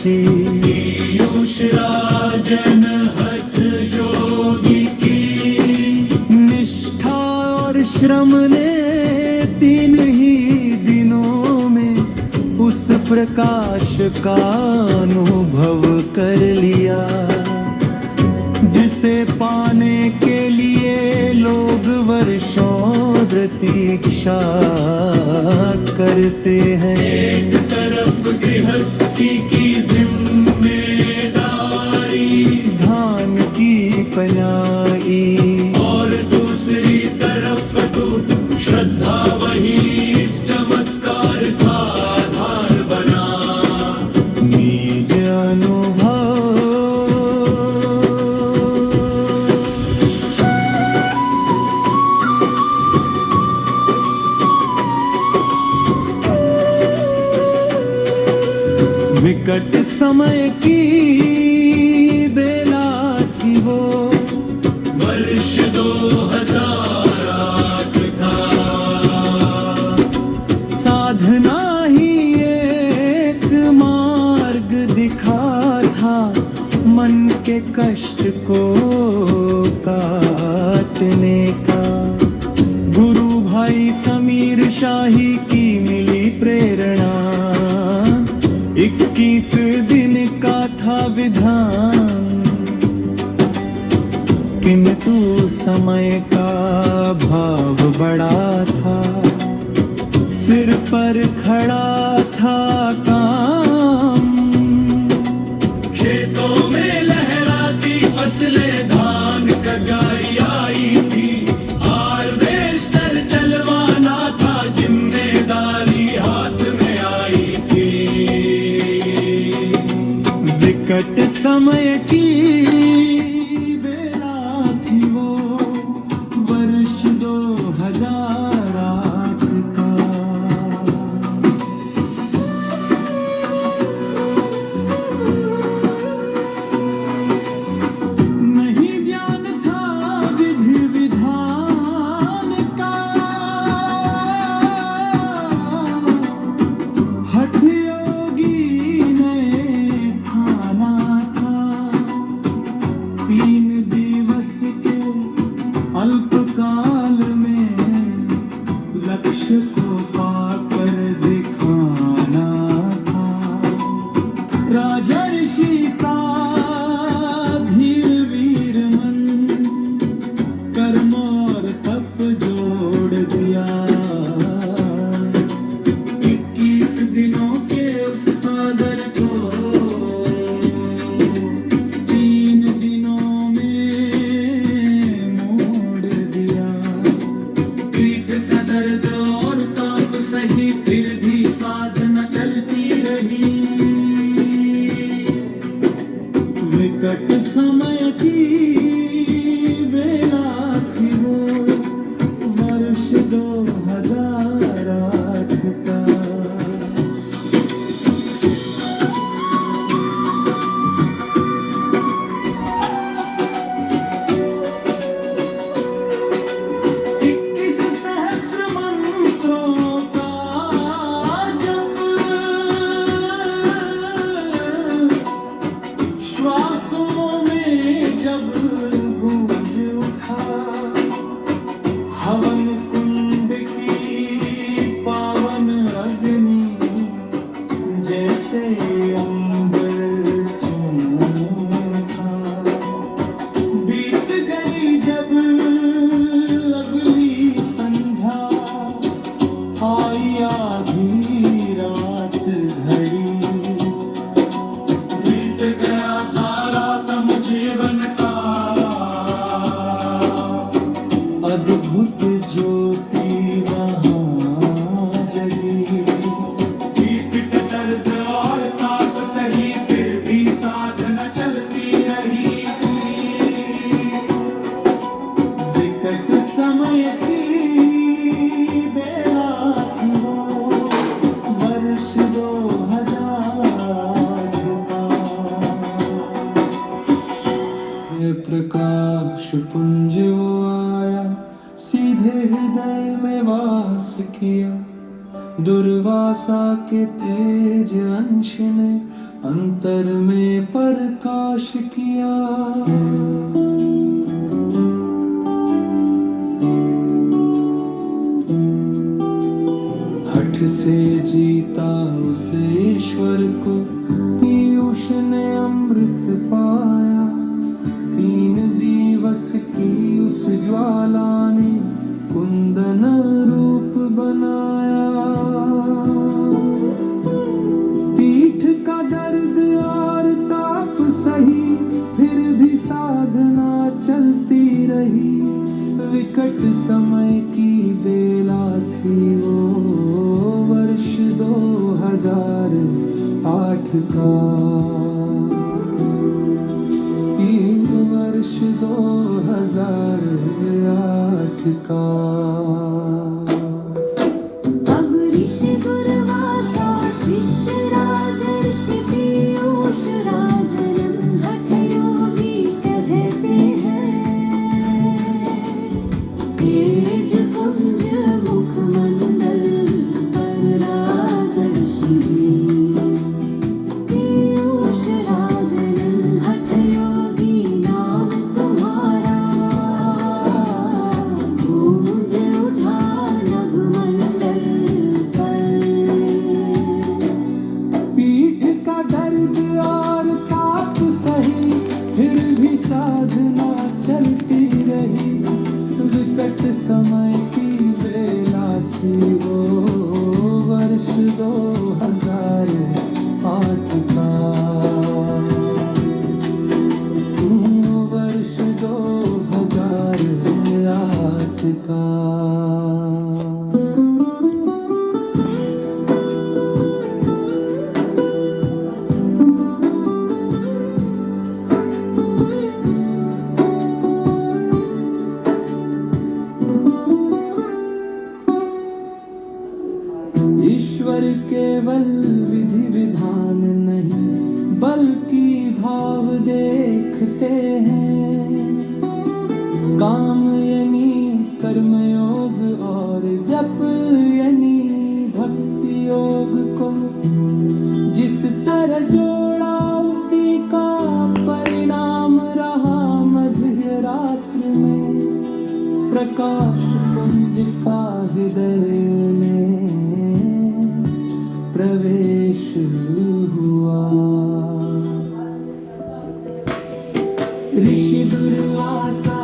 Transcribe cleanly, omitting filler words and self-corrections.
ऋषि। पीयूष राजन हठ योगी की, निष्ठा और श्रम ने 3 ही दिनों में उस प्रकाश का अनुभव कर लिया, जिसे पाने के लिए लोग वर्षों प्रतीक्षा करते हैं। एक तरफ गृहस्थी की जिम्मेदारी, धान की पनाई, और दूसरी तरफ तू श्रद्धा वही इस चमत्कार का आधार बना। निज अनुभव विकट समय की बेला थी वो, वर्ष 2008 था। साधना ही एक मार्ग दिखा था, मन के कष्ट को काटने का। गुरु भाई समीर शाही की मिली प्रेरणा, 21 दिन का था विधान, किंतु समय का भाव बड़ा था। सिर पर खड़ा था काम, खेतों में लहराती फसलें धान कगाई आई थी। हार्वेस्टर चलवाना था, जिम्मेदारी हाथ में आई थी। विकट समय की बेला थी वो, वर्ष 2008 का। नहीं ज्ञान था विधि विधान का, हठ योगी ने ठाना था। 3 दिवस के अल्पकाल में लक्ष्य को पाकर दिखाना था। राजा ऋषि सा धीर वीर मन, कर्म और तप जोड़ दिया। 21 दिनों के उस सागर को 3 दिनों में मोड़ दिया। पीठ का दर्द और ताप सही, फिर भी साधना चलती रही। विकट समय की बेला थी वो, वर्ष 2008 का। सहस्र मंत्रों का जप, श्वासों में जब गूंज उठा। हवन कुंड की पावन अग्नि, जैसे अंबर चूमा। बीत गई जब अगली संध्या, आई आधी रात घड़ी। बीत गया सारा तम जीवन का, अद्भुत ज्योति वहाँ जगी। पीठ दर्द और ताप सही, फिर भी साधना चलती रही। विकट समय की बेला थी वो, वर्ष 2008 का। ये प्रकाश पुंज वो आया, सीधे हृदय में वास किया। दुर्वासा के तेज अंश ने अंतर में प्रकाश किया। हठ से जीता उस ईश्वर को, पीयूष ने अमृत पाया। 3 दिवस की उस ज्वाला ने कुंदन रूप बनाया। पीठ का दर्द और ताप सही, फिर भी साधना चलती रही। विकट समय की बेला थी वो, वर्ष 2008 का। वर्ष 2008 का। अब ऋषि दुर्वासा शिष्य राजर्षि पीयूष राजन हठ योगी कहते हैं। तेज पुंज मुखमंडल पर राजर्षि पीयूष राजन हठ योगी नाम तुम्हारा। गूंज उठा नभमंडल पर। पीठ का दर्द और ताप सही, फिर भी साधना चलती रही। विकट समय की बेला थी वो, वर्ष 2008 का। वर्ष 2008 का। ईश्वर केवल विधि विधान नहीं, बल्कि भाव देखते हैं। काम यानी कर्मयोग और जप यानी भक्ति योग को जिस तरह जोड़ा, उसी का परिणाम रहा मध्य रात्रि में। प्रकाश पुंज का हृदय में प्रवेश हुआ। ऋषि दुर्वासा